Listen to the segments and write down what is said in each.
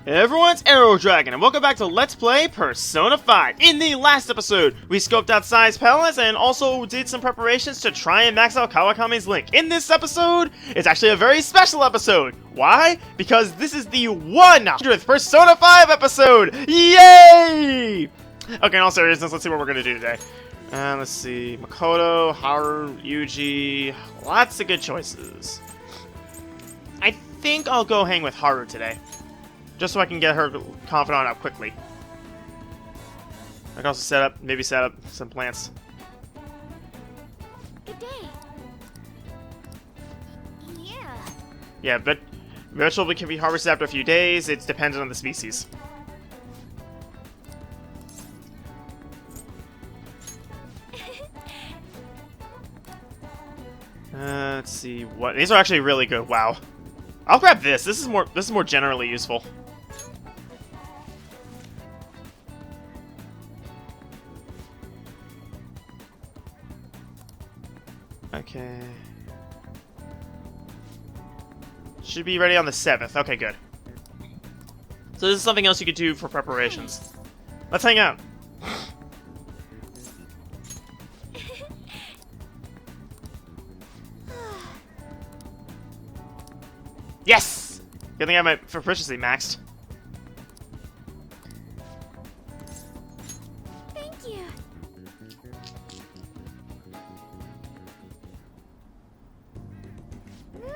Hey everyone, it's Arrow Dragon, and welcome back to Let's Play Persona 5. In the last episode, we scoped out Sai's palace and also did some preparations to try and max out Kawakame's link. In this episode, it's actually a very special episode. Why? Because this is the 100th Persona 5 episode! Yay! Okay, in all seriousness, let's see what we're gonna do today. Let's see, Makoto, Haru, Yuji, lots of good choices. I think I'll go hang with Haru today. Just so I can get her confidant up quickly. I can also maybe set up some plants. Good day. Yeah. Yeah, but vegetable can be harvested after a few days. It's dependent on the species. Let's see what these are actually really good. Wow. I'll grab this. This is more generally useful. Okay. Should be ready on the 7th. Okay, good. So this is something else you could do for preparations. Let's hang out. Yes! Good thing I have my proficiency maxed. Thank you.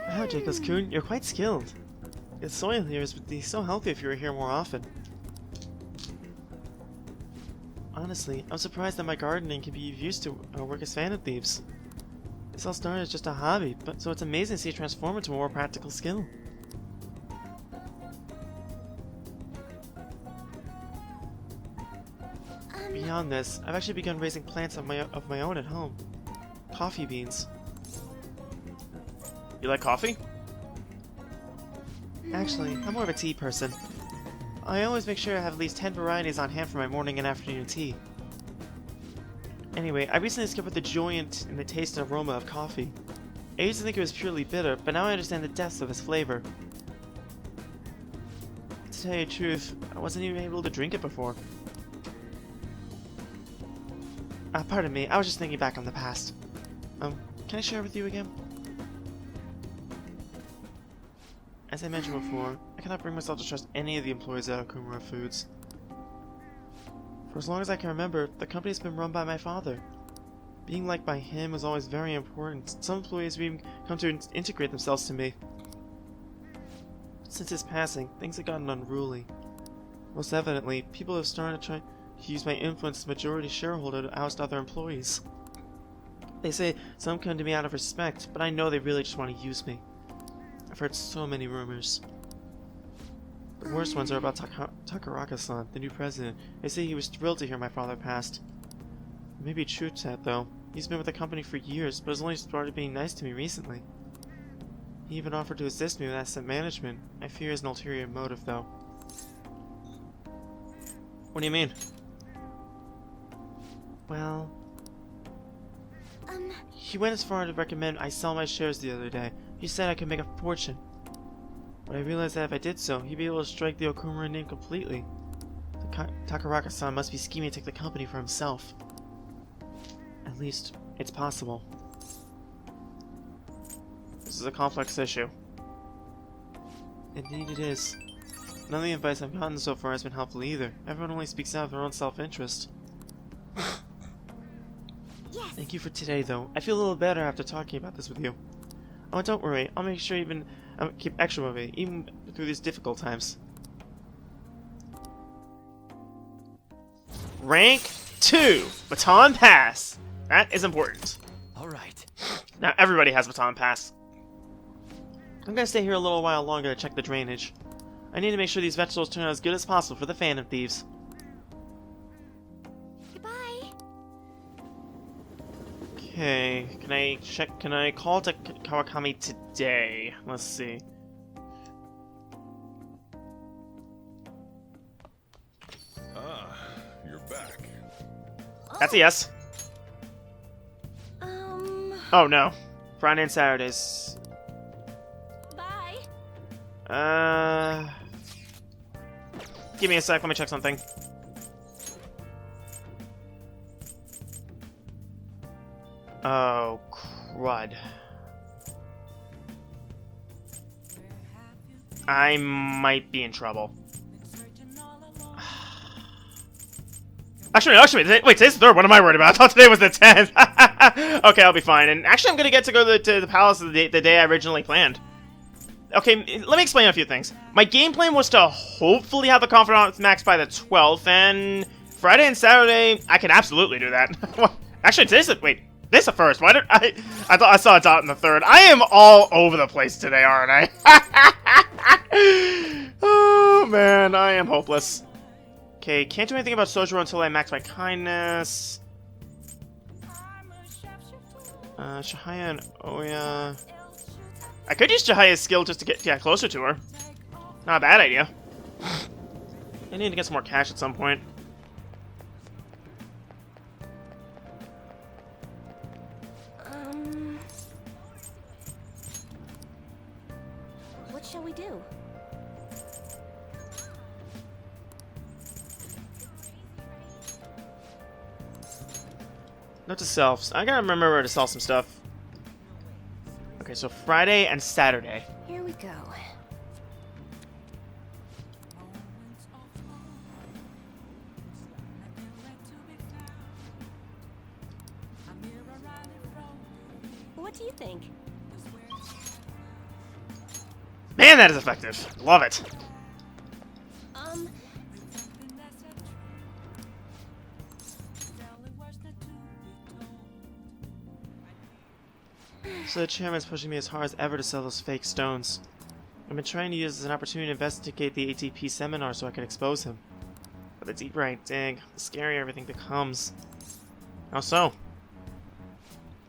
Wow, Jacobs-kun, you're quite skilled. The soil here would be so healthy if you were here more often. Honestly, I'm surprised that my gardening can be used to work as fan of thieves. This all started as just a hobby, so it's amazing to see it transform into a more practical skill. Beyond this, I've actually begun raising plants of my own at home. Coffee beans. You like coffee? Actually, I'm more of a tea person. I always make sure to have at least 10 varieties on hand for my morning and afternoon tea. Anyway, I recently discovered the joy in the taste and aroma of coffee. I used to think it was purely bitter, but now I understand the depths of its flavor. To tell you the truth, I wasn't even able to drink it before. Pardon me, I was just thinking back on the past. Can I share with you again? As I mentioned before, I cannot bring myself to trust any of the employees at Okumura Foods. For as long as I can remember, the company's been run by my father. Being liked by him was always very important. Some employees have even come to integrate themselves to me. Since his passing, things have gotten unruly. Most evidently, people have started to try to use my influence as majority shareholder to oust other employees. They say some come to me out of respect, but I know they really just want to use me. I've heard so many rumors. The worst ones are about Takaraka-san, the new president. They say he was thrilled to hear my father passed. It may be true to that, though. He's been with the company for years, but has only started being nice to me recently. He even offered to assist me with asset management. I fear he has an ulterior motive, though. What do you mean? Well... He went as far to recommend I sell my shares the other day. He said I could make a fortune. But I realized that if I did so, he'd be able to strike the Okumura name completely. Takaraka-san must be scheming to take the company for himself. At least, it's possible. This is a complex issue. Indeed it is. None of the advice I've gotten so far has been helpful either. Everyone only speaks out of their own self-interest. Yes. Thank you for today, though. I feel a little better after talking about this with you. Oh, don't worry. I'll make sure keep extra motivated, even through these difficult times. Rank 2, Baton Pass. That is important. All right. Now everybody has Baton Pass. I'm gonna stay here a little while longer to check the drainage. I need to make sure these vegetables turn out as good as possible for the Phantom Thieves. Goodbye. Okay, can I call to Kawakami today? Let's see. Ah, you're back. That's a yes. Oh no. Friday and Saturdays. Bye. Give me a sec, let me check something. Oh, crud. I might be in trouble. Actually, wait, today's the 3rd. What am I worried about? I thought today was the 10th. Okay, I'll be fine. And actually, I'm gonna get to go to the palace the day I originally planned. Okay, let me explain a few things. My game plan was to hopefully have the confidence max by the 12th, and Friday and Saturday, I can absolutely do that. Actually, today's the 1st. Why did I thought I saw a dot in the 3rd. I am all over the place today, aren't I? Oh, man, I am hopeless. Okay, can't do anything about Sojiro until I max my kindness. Chihaya and Oya. I could use Chihaya's skill just to get closer to her. Not a bad idea. I need to get some more cash at some point. What shall we do? Note to self. I gotta remember where to sell some stuff. Okay, so Friday and Saturday. Here we go. What do you think? Man, that is effective. Love it. So the chairman's pushing me as hard as ever to sell those fake stones. I've been trying to use this as an opportunity to investigate the ATP seminar so I can expose him. But the deeper I dig, the scarier everything becomes. How so?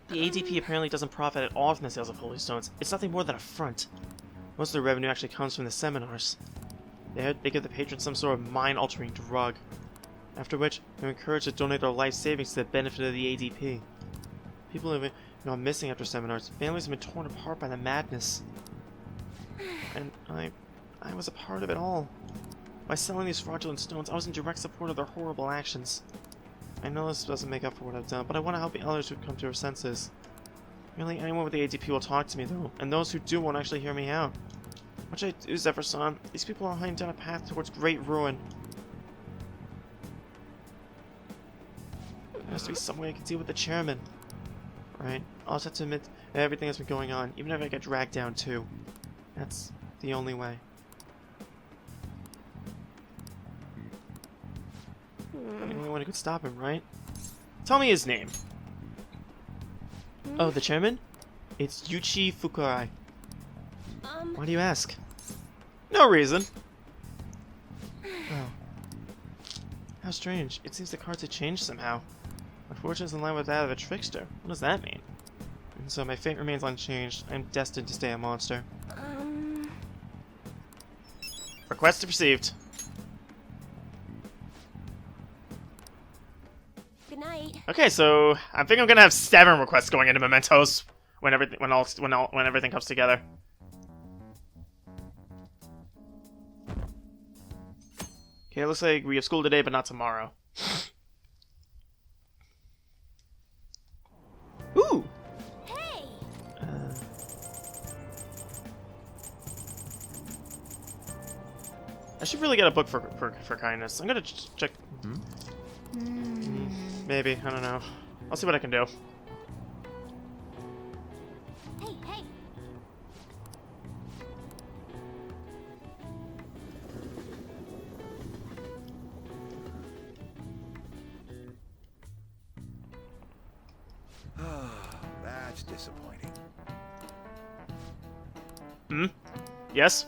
The ATP apparently doesn't profit at all from the sales of holy stones. It's nothing more than a front. Most of the revenue actually comes from the seminars. They give the patrons some sort of mind-altering drug. After which, they're encouraged to donate their life savings to the benefit of the ADP. People have gone missing after seminars. Families have been torn apart by the madness. And I was a part of it all. By selling these fraudulent stones, I was in direct support of their horrible actions. I know this doesn't make up for what I've done, but I want to help the others who come to their senses. Really, anyone with the ADP will talk to me, though, and those who do won't actually hear me out. What should I do, Zephyr-san? These people are heading down a path towards great ruin. There has to be some way I can deal with the chairman. Right? I'll just have to admit everything that's been going on, even if I get dragged down too. That's the only way. I'm the only one who could stop him, right? Tell me his name. Oh, the chairman? It's Yuichi Fukurai. Why do you ask? No reason. Oh. How strange. It seems the cards have changed somehow. My fortune's in line with that of a trickster. What does that mean? And so my fate remains unchanged. I'm destined to stay a monster. Request received. Good night. Okay, so I think I'm gonna have 7 requests going into Mementos when everything comes together. Okay, it looks like we have school today, but not tomorrow. Ooh! Hey! I should really get a book for kindness. I'm gonna check. Maybe, I don't know. I'll see what I can do. Hey, hey! That's disappointing. Yes?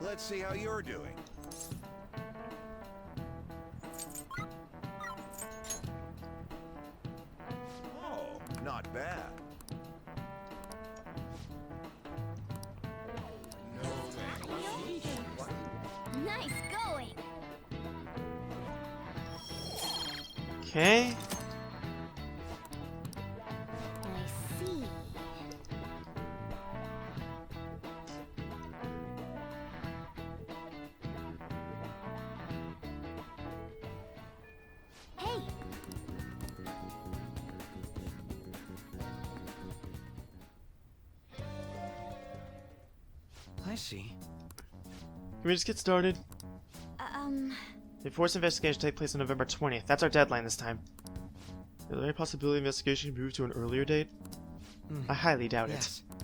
Let's see how you're doing. Oh, not bad. Nice going! Okay. I see. I see. Can we just get started? Um, The forced investigation will take place on November 20th. That's our deadline this time. Is there any possibility the investigation can be moved to an earlier date? I highly doubt Yes. it.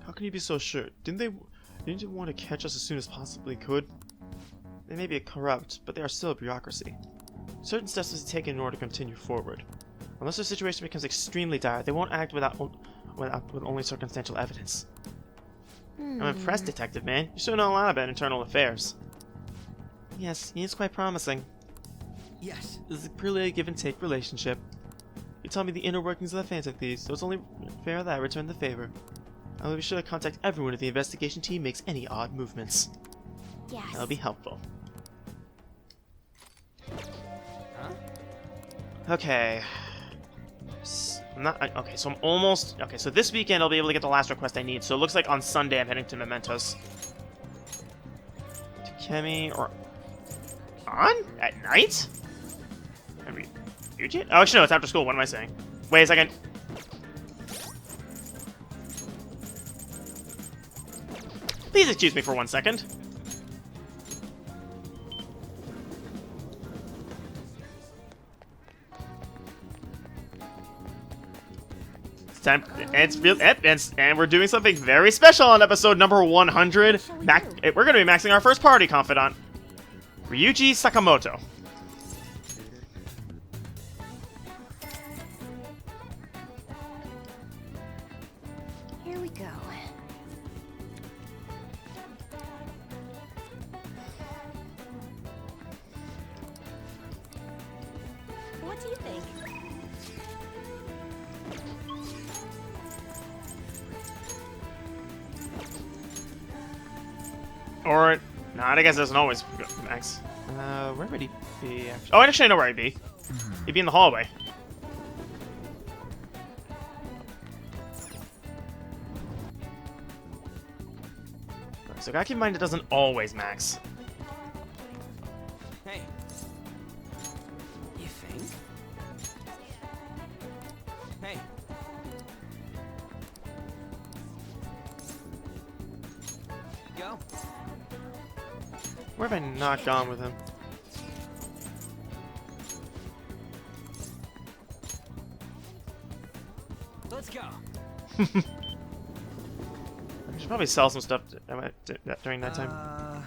How can you be so sure? Didn't they want to catch us as soon as possibly could? They may be corrupt, but they are still a bureaucracy. Certain steps must be taken in order to continue forward. Unless the situation becomes extremely dire, they won't act with only circumstantial evidence. I'm impressed, Detective Man. You sure know a lot about internal affairs. Yes, he is quite promising. Yes. This is purely a give-and-take relationship. You taught me the inner workings of the Phantom Thieves, so it's only fair that I return the favor. I will be sure to contact everyone if the investigation team makes any odd movements. yes. That'll be helpful. Huh? Okay. Okay, so I'm almost... Okay, so this weekend I'll be able to get the last request I need. So it looks like on Sunday I'm heading to Mementos. To Kemi or... On? At night? Oh, actually, no, it's after school. What am I saying? Wait a second. Please excuse me for 1 second. It's time. And we're doing something very special on episode number 100. What shall we We're going to be maxing our first party confidant, Ryuji Sakamoto. Here we go. What do you think? Or, no, I guess it doesn't always go max. Where would he be? Oh, actually, I know where he'd be. He'd be in the hallway. So gotta keep in mind it doesn't always max. Hey. You think? Hey. Go. Where have I not gone with him? Let's go. I should probably sell some stuff during that time.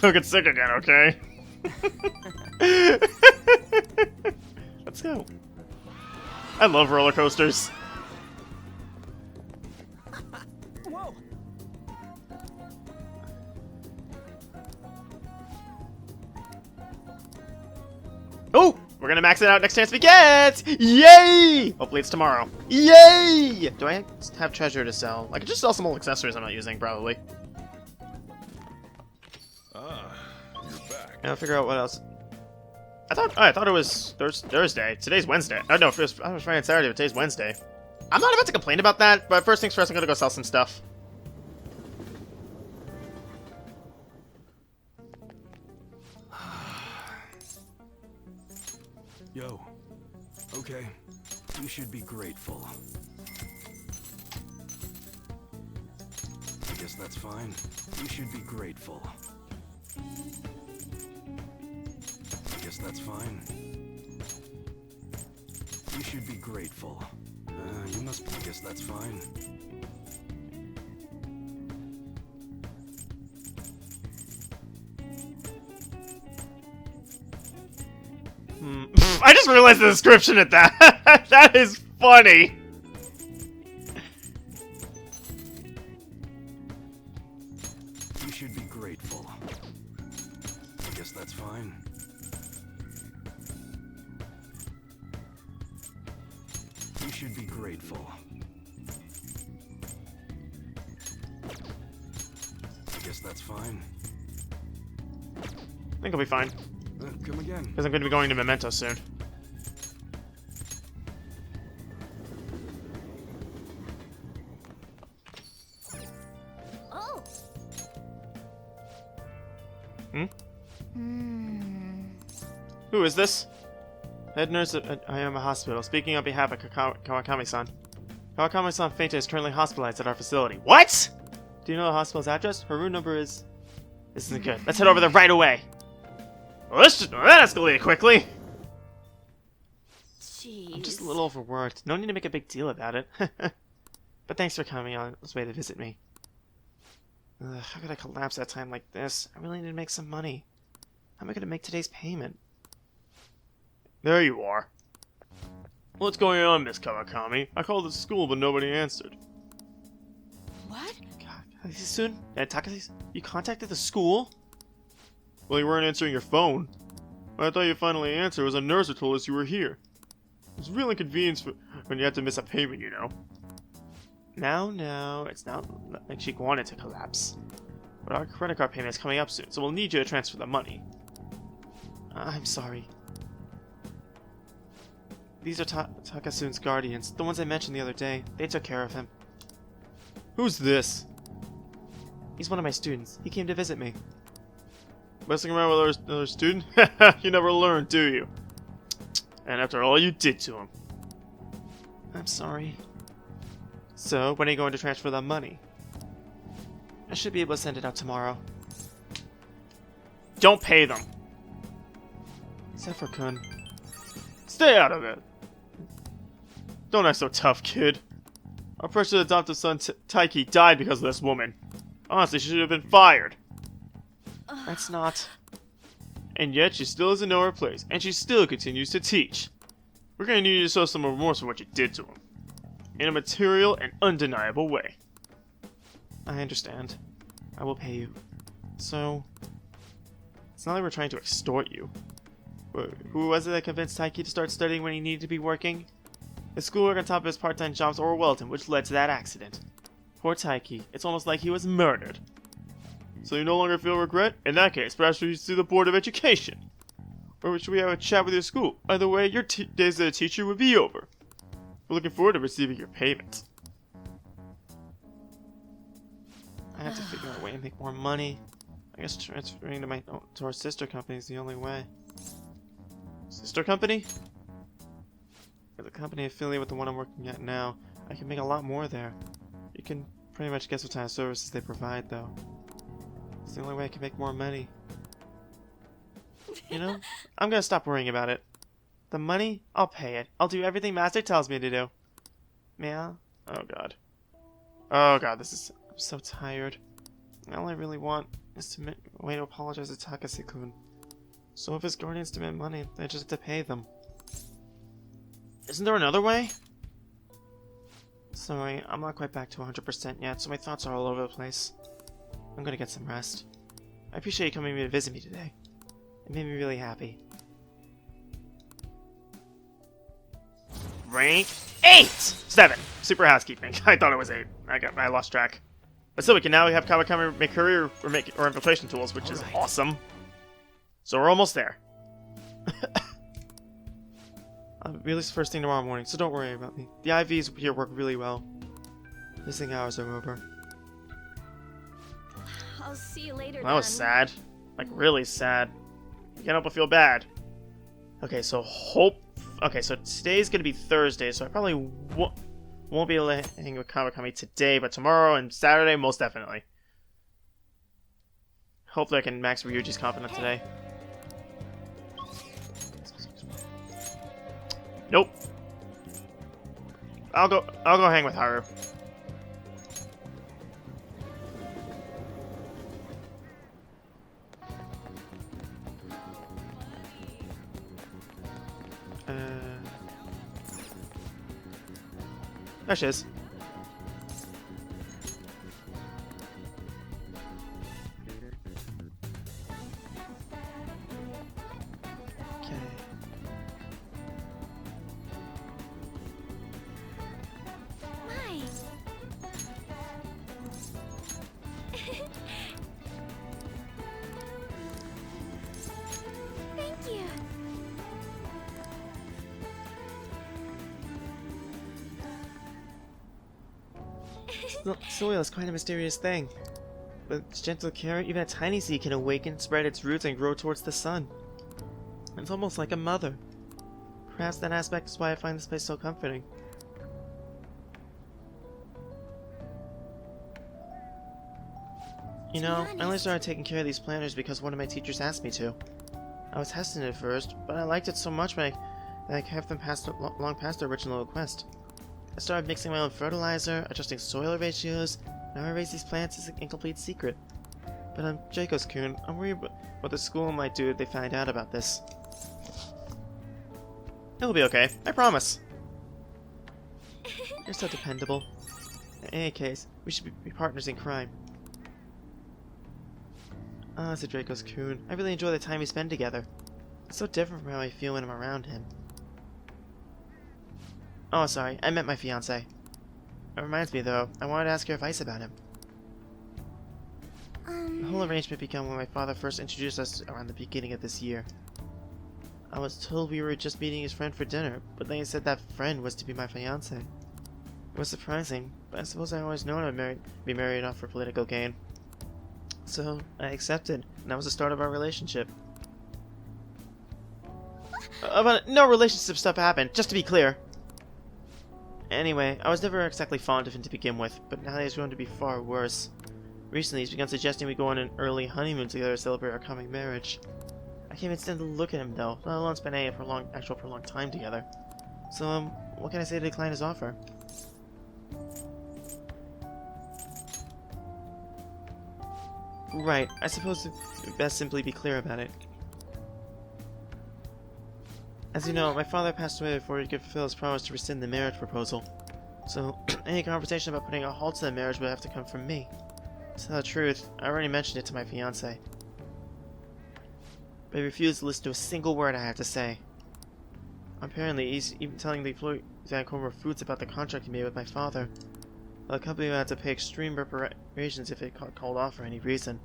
He'll get sick again, okay? Let's go. I love roller coasters. Whoa. Oh! We're gonna max it out next chance we get! Yay! Hopefully it's tomorrow. Yay! Do I have treasure to sell? I could just sell some old accessories I'm not using, probably. Ah, you're back. And I'll figure out what else. I thought it was Thursday. Today's Wednesday. Oh no, I was Friday and Saturday, but today's Wednesday. I'm not about to complain about that, but first things first, I'm gonna go sell some stuff. Yo. Okay. You should be grateful. I guess that's fine. You should be grateful. I guess that's fine. You should be grateful. You must be. I guess that's fine. I just realized the description at that. That is funny. You should be grateful. I guess that's fine. You should be grateful. I guess that's fine. I think I'll be fine, Come again. because I'm going to be going to Memento soon. Oh. Hmm? Hmm. Who is this? Head nurse at Ayama Hospital, speaking on behalf of Kawakami-san. Kawakami-san fainted is currently hospitalized at our facility. What?! Do you know the hospital's address? Her room number is... This isn't good. Let's head over there right away! Well, that escalated quickly! Jeez. I'm just a little overworked. No need to make a big deal about it. But thanks for coming on this way to visit me. How could I collapse at a time like this? I really need to make some money. How am I going to make today's payment? There you are. What's going on, Miss Kawakami? I called the school, but nobody answered. What? God, soon? Takashi, you contacted the school? Well, you weren't answering your phone. When I thought you finally answered, it was a nurse who told us you were here. It was real inconvenience when you had to miss a payment, you know. No, it's not like she wanted to collapse. But our credit card payment is coming up soon, so we'll need you to transfer the money. I'm sorry. These are Takasun's guardians, the ones I mentioned the other day. They took care of him. Who's this? He's one of my students. He came to visit me. Messing around with another student? You never learn, do you? And after all you did to him. I'm sorry. So, when are you going to transfer the money? I should be able to send it out tomorrow. Don't pay them! Zephyr-kun. Stay out of it! Don't act so tough, kid. Our precious adoptive son, Taiki, died because of this woman. Honestly, she should have been fired. That's not... And yet, she still doesn't know her place, and she still continues to teach. We're gonna need you to show some remorse for what you did to him. In a material and undeniable way. I understand. I will pay you. So... It's not like we're trying to extort you. But who was it that convinced Taiki to start studying when he needed to be working? His schoolwork on top of his part-time jobs overwhelmed him, which led to that accident. Poor Taiki. It's almost like he was murdered. So you no longer feel regret? In that case, perhaps we should see the Board of Education. Or should we have a chat with your school? Either way, your days as a teacher would be over. We're looking forward to receiving your payment. I have to figure out a way to make more money. I guess transferring to our sister company is the only way. Sister company? Or the company affiliated with the one I'm working at now. I can make a lot more there. You can pretty much guess what kind of services they provide, though. It's the only way I can make more money. You know, I'm gonna stop worrying about it. The money, I'll pay it. I'll do everything Master tells me to do. Yeah? Oh god. Oh god, I'm so tired. All I really want is to way to apologize to Takashi-kun. So if his guardians demand money, I just have to pay them. Isn't there another way? Sorry, I'm not quite back to 100% yet, so my thoughts are all over the place. I'm gonna get some rest. I appreciate you coming to visit me today. It made me really happy. Rank 8! 7! Super housekeeping. I thought it was 8. I lost track. But still, we can now have Kawakami make career or infiltration tools, which is awesome. So we're almost there. I'll release first thing tomorrow morning, so don't worry about me. The IVs here work really well. Missing hours are over. I'll see you later. That was sad. Like, really sad. I can't help but feel bad. Okay, so so today's gonna be Thursday, so I probably won't be able to hang with Kawakami today, but tomorrow and Saturday, most definitely. Hopefully I can max Ryuji's confidence today. Nope. I'll go hang with Haru. There she is. Okay. Nice. Thank you. Soil is quite a mysterious thing. With its gentle care, even a tiny seed can awaken, spread its roots, and grow towards the sun. It's almost like a mother. Perhaps that aspect is why I find this place so comforting. You know, I only started taking care of these planters because one of my teachers asked me to. I was hesitant at first, but I liked it so much that I kept them long past their original request. I started mixing my own fertilizer, adjusting soil ratios. Now I raise these plants as an incomplete secret. But I'm Jacobs-kun. I'm worried what the school might do if they find out about this. It'll be okay, I promise. You're so dependable. In any case, we should be partners in crime. Ah, said Dracos-kun. I really enjoy the time we spend together. It's so different from how I feel when I'm around him. Oh, sorry, I meant my fiancé. It reminds me, though, I wanted to ask your advice about him. The whole arrangement began when my father first introduced us around the beginning of this year. I was told we were just meeting his friend for dinner, but then he said that friend was to be my fiancé. It was surprising, but I suppose I always known I'd be married off for political gain. So, I accepted, and that was the start of our relationship. But no relationship stuff happened, just to be clear. Anyway, I was never exactly fond of him to begin with, but now he's grown to be far worse. Recently, he's begun suggesting we go on an early honeymoon together to celebrate our coming marriage. I can't even stand to look at him, though, let alone spend any prolonged time together. So, what can I say to decline his offer? Right, I suppose it'd best simply be clear about it. As you know, my father passed away before he could fulfill his promise to rescind the marriage proposal. So, any conversation about putting a halt to the marriage would have to come from me. To tell the truth, I already mentioned it to my fiancé. But he refused to listen to a single word I had to say. Apparently, he's even telling the employee at Vancouver Foods about the contract he made with my father. The company would have to pay extreme reparations if it called off for any reason.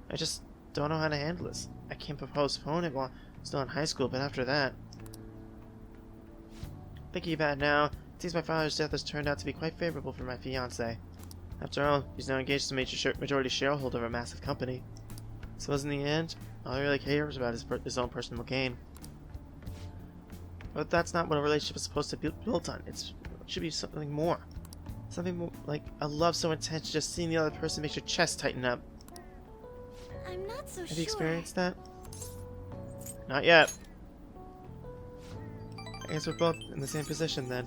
I just don't know how to handle this. I can't postpone it while I'm still in high school, but after that... Thinking about it now, it seems my father's death has turned out to be quite favorable for my fiancé. After all, he's now engaged as a majority shareholder of a massive company. So in the end, all he really cares about is his own personal gain. But that's not what a relationship is supposed to be built on. It should be something more. Something more like a love so intense just seeing the other person makes your chest tighten up. I'm not so sure. Have you experienced that? Not yet. I guess we're both in the same position then.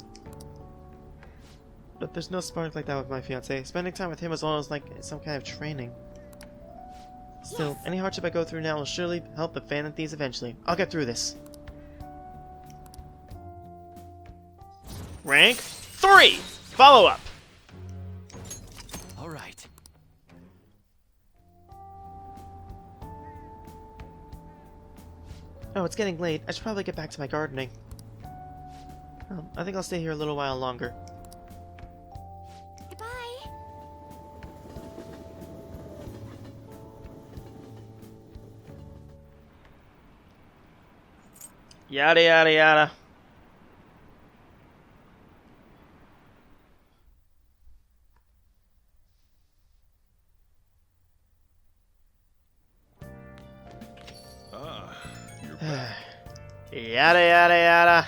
But there's no spark like that with my fiancé. Spending time with him is almost like some kind of training. Still, any hardship I go through now will surely help the fan thieves eventually. I'll get through this. Rank 3! Follow up! All right. Oh, it's getting late. I should probably get back to my gardening. I think I'll stay here a little while longer. Goodbye. Yada yada yada. Ah, you're back. Yada yada yada.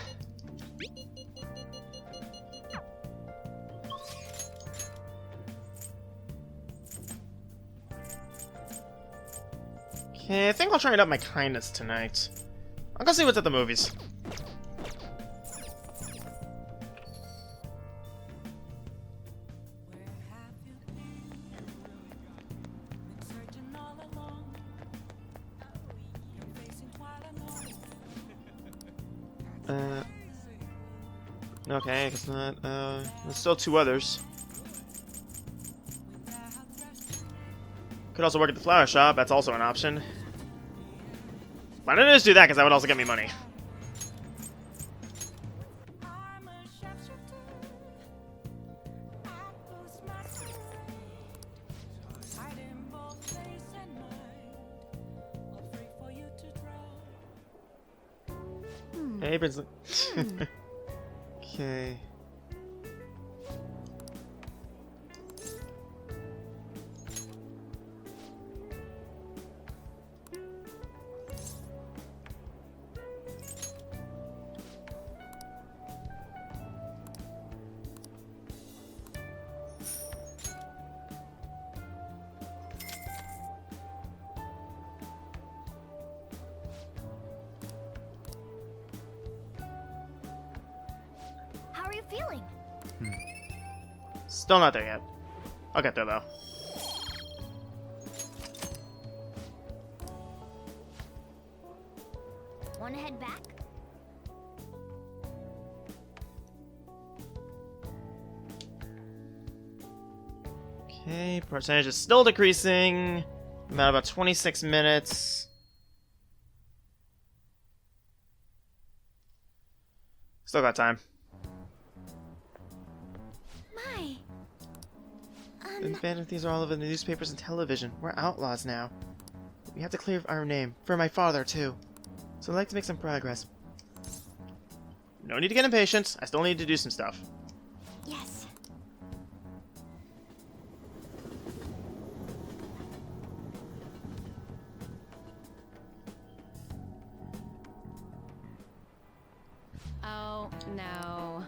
Okay, I think I'll try it up my kindness tonight. I'll go see what's at the movies. Okay, I guess not. There's still 2 others. Could also work at the flower shop, that's also an option. Why didn't I just do that, because that would also get me money. Hey, Prince. Okay. it feeling? Still not there yet. I'll get there though. Wanna head back? Okay, percentage is still decreasing. I'm at about 26 minutes. Still got time. My. The abandoned thieves are all over the newspapers and television. We're outlaws now. We have to clear our name. For my father, too. So I'd like to make some progress. No need to get impatient. I still need to do some stuff. Yes. Oh, no.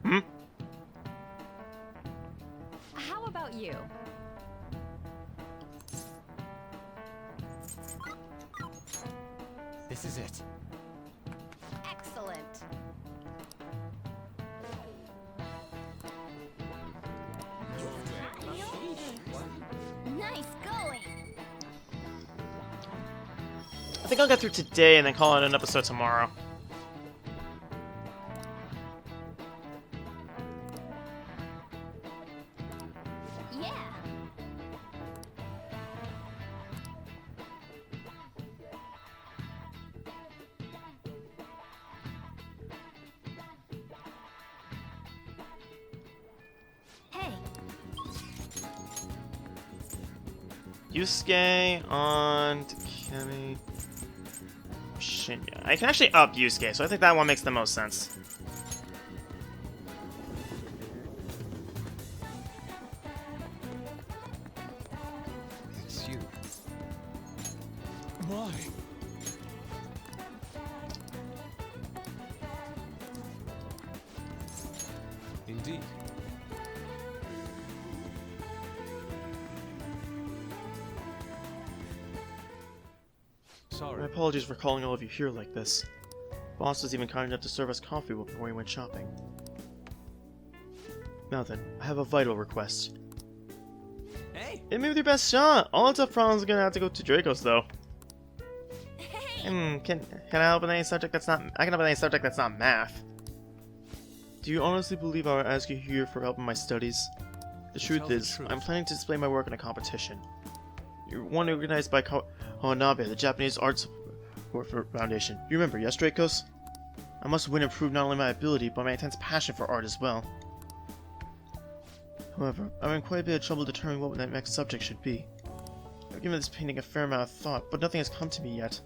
Hmm? How about you? This is it. Excellent. Nice going. I think I'll get through today and then call it an episode tomorrow. Yeah. Hey. Yusuke on Takemi. Shinya. I can actually up Yusuke, so I think that one makes the most sense. It's you. Why? Indeed. My Sorry. apologies for calling all of you here like this. Boss was even kind enough to serve us coffee before we went shopping. Now then, I have a vital request. Hey! Hit me with your best shot! All tough problems are gonna have to go to Dracos, though. Can I help with any subject that's not... I can help with any subject that's not math. Do you honestly believe I would ask you here for help in my studies? The truth is, I'm planning to display my work in a competition. You're one organized by Kawanabe, the Japanese Arts Support Foundation. You remember, yes, Dracos? I must win and prove not only my ability, but my intense passion for art as well. However, I'm in quite a bit of trouble determining what that next subject should be. I've given this painting a fair amount of thought, but nothing has come to me yet.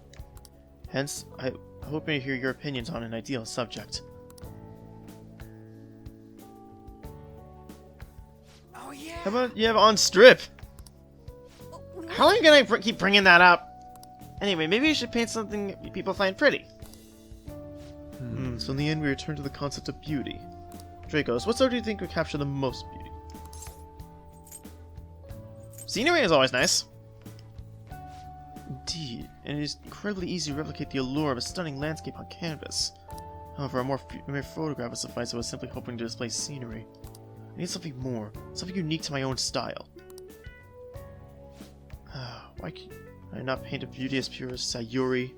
Hence, I hope to hear your opinions on an ideal subject. Oh, yeah! How about you have on strip? How are you gonna keep bringing that up? Anyway, maybe you should paint something people find pretty. So in the end, we return to the concept of beauty. Dracos, what sort do you think would capture the most beauty? Scenery is always nice. Indeed, and it is incredibly easy to replicate the allure of a stunning landscape on canvas. However, a mere photograph would suffice. I was simply hoping to display scenery. I need something more, something unique to my own style. Why can I not paint a beauty as pure as Sayuri?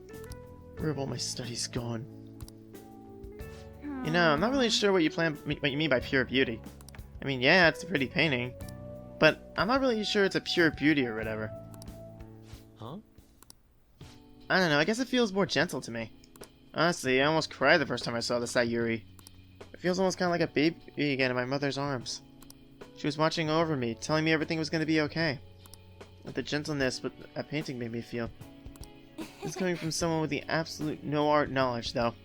Where have all my studies gone? You know, I'm not really sure what you mean by pure beauty. I mean, yeah, it's a pretty painting, but I'm not really sure it's a pure beauty or whatever. Huh? I don't know, I guess it feels more gentle to me. Honestly, I almost cried the first time I saw the Sayuri. It feels almost kind of like a baby again in my mother's arms. She was watching over me, telling me everything was going to be okay. With the gentleness that painting made me feel. It's coming from someone with the absolute no art knowledge, though.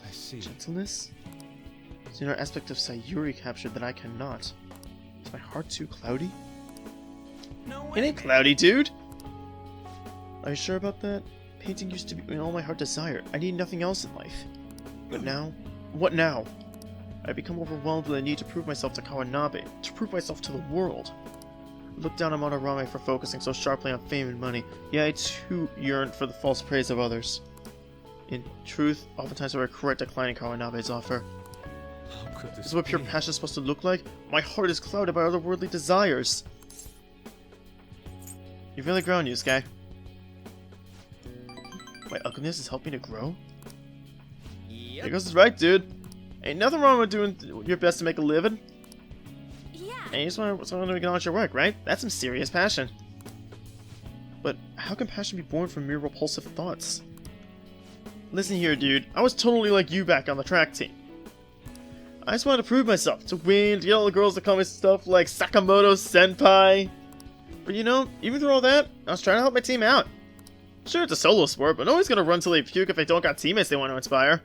I see. Gentleness? Is there an aspect of Sayuri captured that I cannot? Is my heart too cloudy? No It way! ain't cloudy, dude! Are you sure about that? Painting used to be all my heart desired. I need nothing else in life. But now? What now? I've become overwhelmed with the need to prove myself to Kawanabe, to prove myself to the world. I look down on Madarame for focusing so sharply on fame and money, yet I too yearn for the false praise of others. In truth, oftentimes I regret declining Kawanabe's offer. How could This this is what pure be? passion is supposed to look like? My heart is clouded by otherworldly desires. You've really grown, Yusuke. My ugliness is helping to grow? Yep. Nicholas is right, dude. Ain't nothing wrong with doing your best to make a living. Yeah. And you just want to acknowledge your work, right? That's some serious passion. But how can passion be born from mere repulsive thoughts? Listen here, dude. I was totally like you back on the track team. I just wanted to prove myself, to win, to get all the girls to call me stuff like Sakamoto Senpai. But you know, even through all that, I was trying to help my team out. Sure, it's a solo sport, but nobody's gonna run till they puke if they don't got teammates they want to inspire.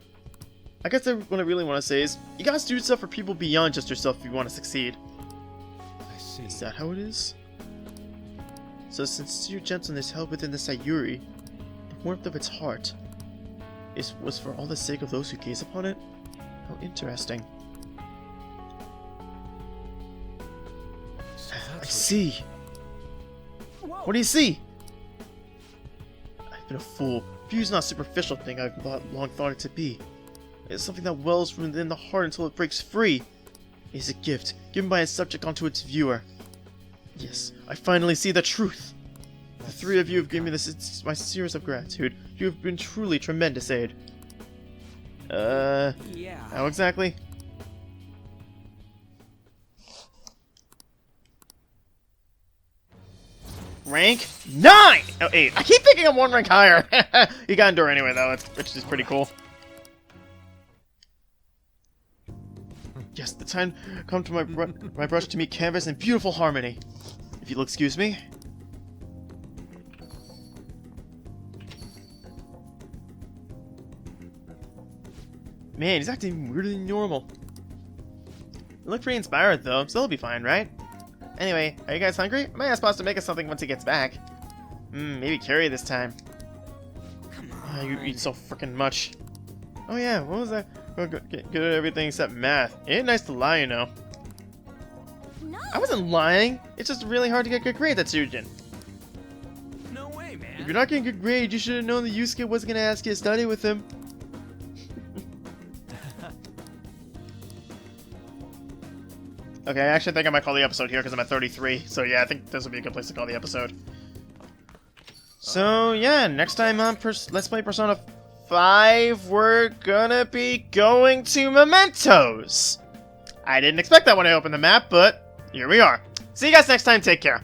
I guess what I really want to say is, you gotta do stuff for people beyond just yourself if you want to succeed. I see. Is that how it is? So sincere gentleness held within the Sayuri, the warmth of its heart, was for all the sake of those who gaze upon it? How interesting. So I that's see. What do you see? I've been a fool. View's not a superficial thing I've long thought it to be. It's something that wells from within the heart until it breaks free. It is a gift given by a subject onto its viewer. Yes, I finally see the truth. The three of you have given me my sincerest of gratitude. You have been truly tremendous aid. Yeah. How exactly? Rank 9! Oh, 8. I keep thinking I'm one rank higher. You got Endure anyway, though, which is pretty cool. Yes, the time come to my brush to meet canvas in beautiful harmony. If you'll excuse me. Man, he's acting weirder than normal. You look pretty inspired, though, so he'll be fine, right? Anyway, are you guys hungry? I might ask Boss to make us something once he gets back. Maybe curry this time. Come Ah, on. you eat so freaking much. Oh yeah, what was that? Oh, good at everything except math. It ain't nice to lie, you know. No. I wasn't lying. It's just really hard to get good grades at Tsujin. No way, man. If you're not getting good grades, you should have known that Yusuke wasn't gonna ask you to study with him. Okay, I actually think I might call the episode here because I'm at 33. So yeah, I think this would be a good place to call the episode. So yeah, next time on Let's Play Persona 5, we're gonna be going to Mementos. I didn't expect that when I opened the map, but here we are. See you guys next time. Take care.